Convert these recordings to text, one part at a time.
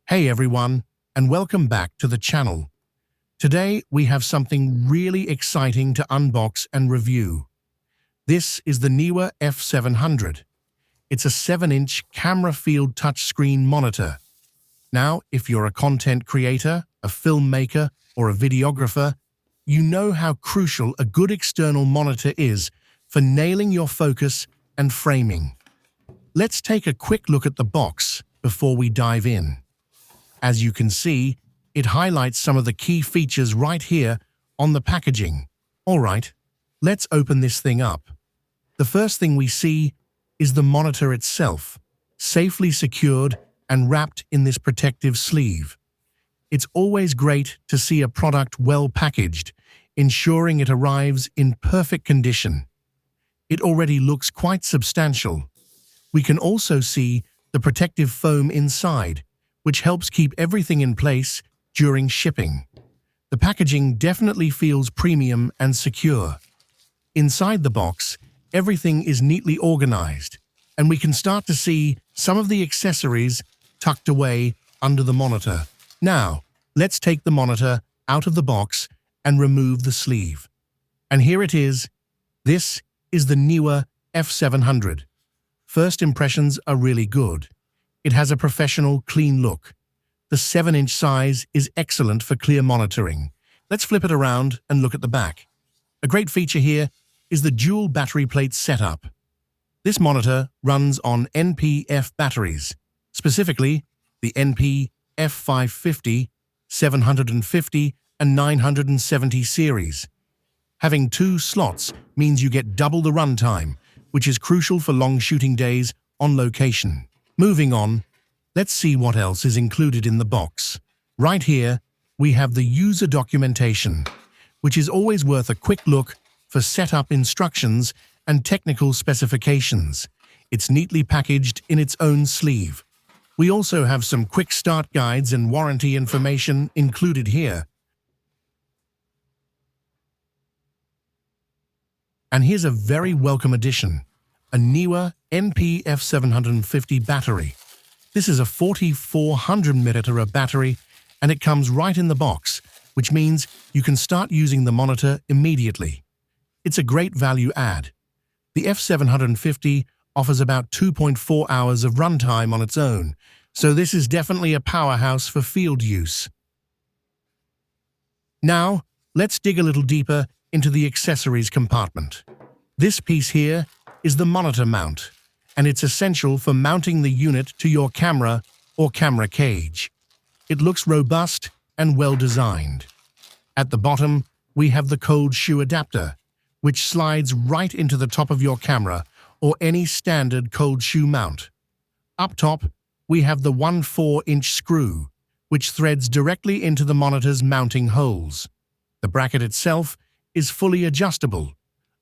Hey everyone, and welcome back to the channel. Today we have something really exciting to unbox and review. This is the NEEWER F700. It's a 7-inch camera field touchscreen monitor. Now, if you're a content creator, a filmmaker, or a videographer, you know how crucial a good external monitor is for nailing your focus and framing. Let's take a quick look at the box before we dive in. As you can see, it highlights some of the key features right here on the packaging. Alright, let's open this thing up. The first thing we see is the monitor itself, safely secured and wrapped in this protective sleeve. It's always great to see a product well packaged, ensuring it arrives in perfect condition. It already looks quite substantial. We can also see the protective foam inside, which helps keep everything in place during shipping. The packaging definitely feels premium and secure. Inside the box, everything is neatly organized, and we can start to see some of the accessories tucked away under the monitor. Now, let's take the monitor out of the box and remove the sleeve. And here it is. This is the NEEWER F700. First impressions are really good. It has a professional, clean look. The 7-inch size is excellent for clear monitoring. Let's flip it around and look at the back. A great feature here is the dual battery plate setup. This monitor runs on NPF batteries, specifically the NP F550, 750, and 970 series. Having 2 slots means you get double the runtime, which is crucial for long shooting days on location. Moving on, let's see what else is included in the box. Right here, we have the user documentation, which is always worth a quick look for setup instructions and technical specifications. It's neatly packaged in its own sleeve. We also have some quick start guides and warranty information included here. And here's a very welcome addition, a NEEWER NP F750 battery. This is a 4400 mAh battery, and it comes right in the box, which means you can start using the monitor immediately. It's a great value add. The F750 offers about 2.4 hours of runtime on its own, so this is definitely a powerhouse for field use. Now, let's dig a little deeper into the accessories compartment. This piece here is the monitor mount, and it's essential for mounting the unit to your camera or camera cage. It looks robust and well designed. At the bottom, we have the cold shoe adapter, which slides right into the top of your camera or any standard cold shoe mount. Up top, we have the 1/4-inch screw, which threads directly into the monitor's mounting holes. The bracket itself is fully adjustable,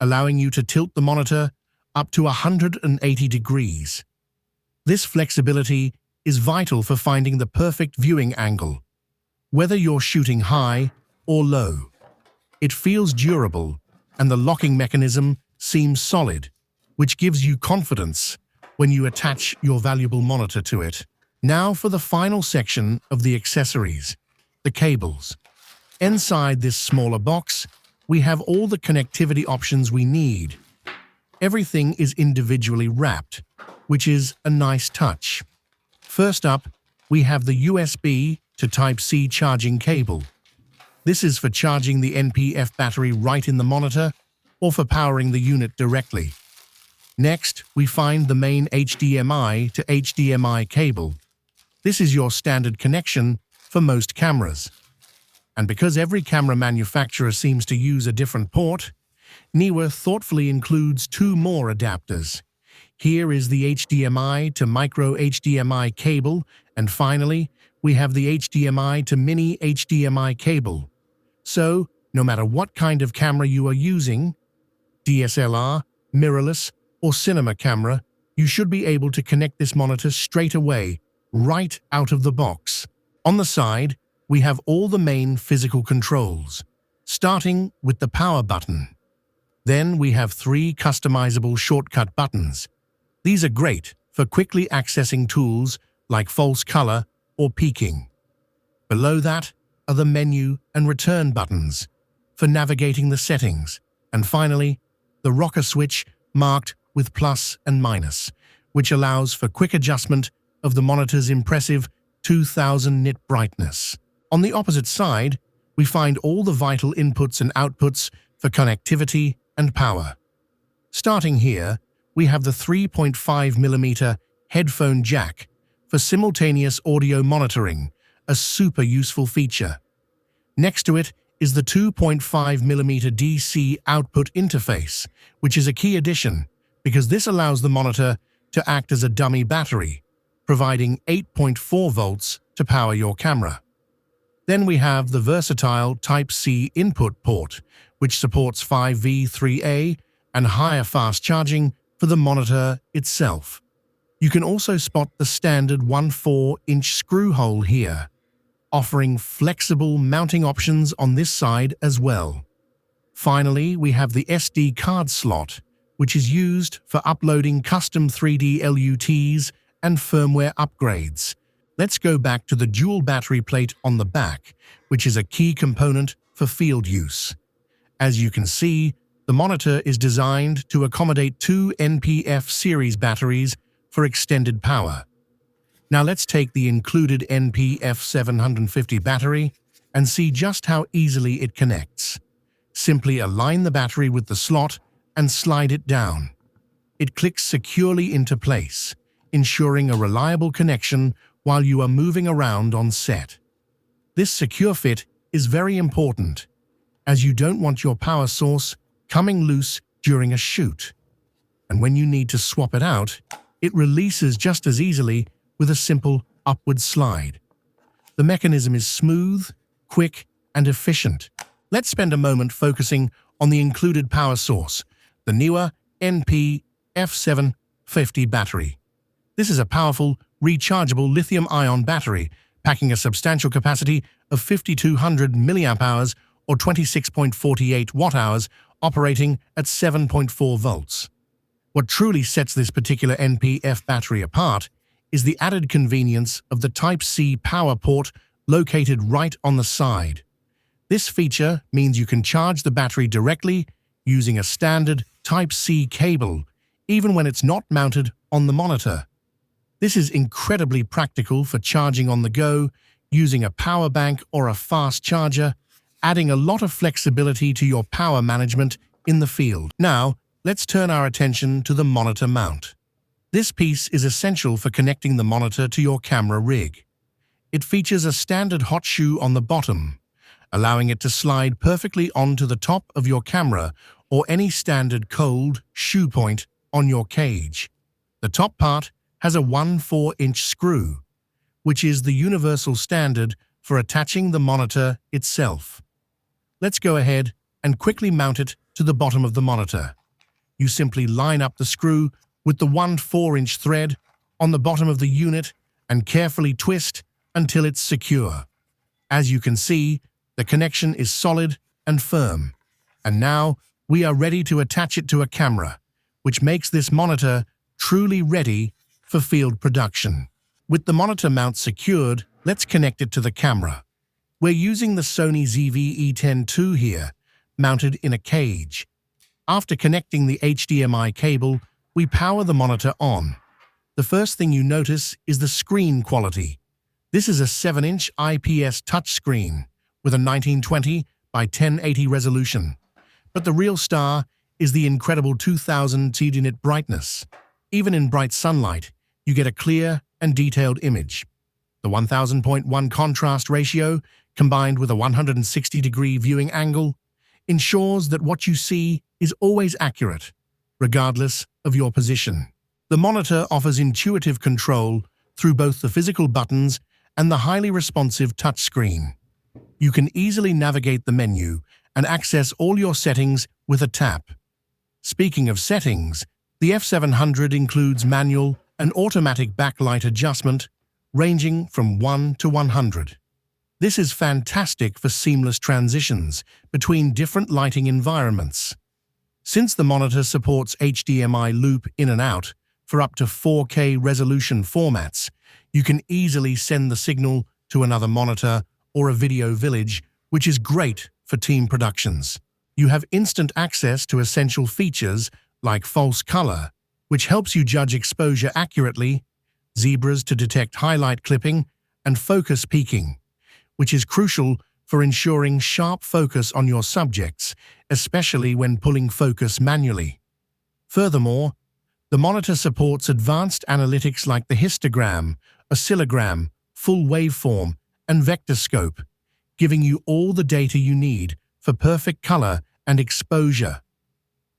allowing you to tilt the monitor up to 180 degrees. This flexibility is vital for finding the perfect viewing angle, whether you're shooting high or low. It feels durable, and the locking mechanism seems solid, which gives you confidence when you attach your valuable monitor to it. Now for the final section of the accessories, the cables. Inside this smaller box, we have all the connectivity options we need. Everything is individually wrapped, which is a nice touch. First up, we have the USB to Type-C charging cable. This is for charging the NPF battery right in the monitor or for powering the unit directly. Next, we find the main HDMI to HDMI cable. This is your standard connection for most cameras. And because every camera manufacturer seems to use a different port, NEEWER thoughtfully includes 2 more adapters. Here is the HDMI to micro HDMI cable, and finally, we have the HDMI to mini HDMI cable. So, no matter what kind of camera you are using, DSLR, mirrorless, or cinema camera, you should be able to connect this monitor straight away, right out of the box. On the side, we have all the main physical controls, starting with the power button. Then we have 3 customizable shortcut buttons. These are great for quickly accessing tools like false color or peaking. Below that are the menu and return buttons for navigating the settings. And finally, the rocker switch marked with plus and minus, which allows for quick adjustment of the monitor's impressive 2000 nit brightness. On the opposite side, we find all the vital inputs and outputs for connectivity and power. Starting here, we have the 3.5mm headphone jack for simultaneous audio monitoring, a super useful feature. Next to it is the 2.5mm DC output interface, which is a key addition because this allows the monitor to act as a dummy battery, providing 8.4 volts to power your camera. Then we have the versatile Type-C input port, which supports 5V3A and higher fast charging for the monitor itself. You can also spot the standard 1/4-inch screw hole here, offering flexible mounting options on this side as well. Finally, we have the SD card slot, which is used for uploading custom 3D LUTs and firmware upgrades. Let's go back to the dual battery plate on the back, which is a key component for field use. As you can see, the monitor is designed to accommodate 2 NP-F series batteries for extended power. Now let's take the included NP-F750 battery and see just how easily it connects. Simply align the battery with the slot and slide it down. It clicks securely into place, ensuring a reliable connection while you are moving around on set. This secure fit is very important, as you don't want your power source coming loose during a shoot. And when you need to swap it out, it releases just as easily with a simple upward slide. The mechanism is smooth, quick, and efficient. Let's spend a moment focusing on the included power source, the NEEWER F750 battery. This is a powerful, rechargeable lithium-ion battery, packing a substantial capacity of 5200 mAh or 26.48 watt-hours, operating at 7.4 volts. What truly sets this particular NP-F battery apart is the added convenience of the Type-C power port located right on the side. This feature means you can charge the battery directly using a standard Type-C cable, even when it's not mounted on the monitor. This is incredibly practical for charging on the go, using a power bank or a fast charger, adding a lot of flexibility to your power management in the field. Now, let's turn our attention to the monitor mount. This piece is essential for connecting the monitor to your camera rig. It features a standard hot shoe on the bottom, allowing it to slide perfectly onto the top of your camera or any standard cold shoe point on your cage. The top part has a 1/4-inch screw, which is the universal standard for attaching the monitor itself. Let's go ahead and quickly mount it to the bottom of the monitor. You simply line up the screw with the 1/4-inch thread on the bottom of the unit and carefully twist until it's secure. As you can see, the connection is solid and firm. And now we are ready to attach it to a camera, which makes this monitor truly ready for field production. With the monitor mount secured, let's connect it to the camera. We're using the Sony ZV-E10 II here, mounted in a cage. After connecting the HDMI cable, we power the monitor on. The first thing you notice is the screen quality. This is a 7-inch IPS touchscreen with a 1920 by 1080 resolution. But the real star is the incredible 2000 TD nit brightness. Even in bright sunlight, you get a clear and detailed image. The 1000.1 contrast ratio, combined with a 160-degree viewing angle, ensures that what you see is always accurate, regardless of your position. The monitor offers intuitive control through both the physical buttons and the highly responsive touchscreen. You can easily navigate the menu and access all your settings with a tap. Speaking of settings, the F700 includes manual and automatic backlight adjustment, ranging from 1 to 100. This is fantastic for seamless transitions between different lighting environments. Since the monitor supports HDMI loop in and out for up to 4K resolution formats, You can easily send the signal to another monitor or a video village, which is great for team productions. You have instant access to essential features like false color, which helps you judge exposure accurately, zebras to detect highlight clipping, and focus peaking, which is crucial for ensuring sharp focus on your subjects, especially when pulling focus manually. Furthermore, the monitor supports advanced analytics like the histogram, oscillogram, full waveform, and vector scope, giving you all the data you need for perfect color and exposure.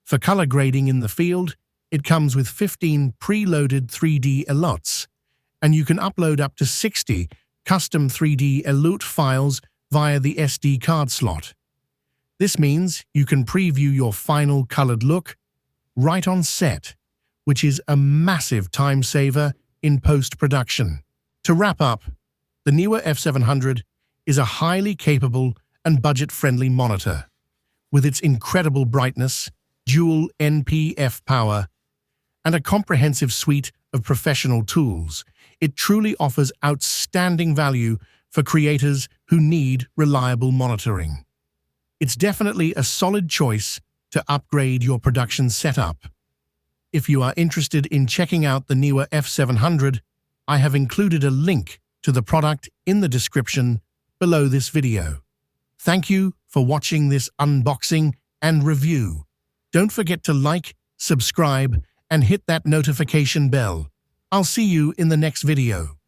For color grading in the field, it comes with 15 preloaded 3D LUTs, and you can upload up to 60 custom 3D LUT files via the SD card slot. This means you can preview your final colored look right on set, which is a massive time saver in post-production. To wrap up, the NEEWER F700 is a highly capable and budget-friendly monitor. With its incredible brightness, dual NPF power, and a comprehensive suite of professional tools, it truly offers outstanding value for creators who need reliable monitoring. It's definitely a solid choice to upgrade your production setup. If you are interested in checking out the NEEWER F700, I have included a link to the product in the description below this video. Thank you for watching this unboxing and review. Don't forget to like, subscribe, and hit that notification bell. I'll see you in the next video.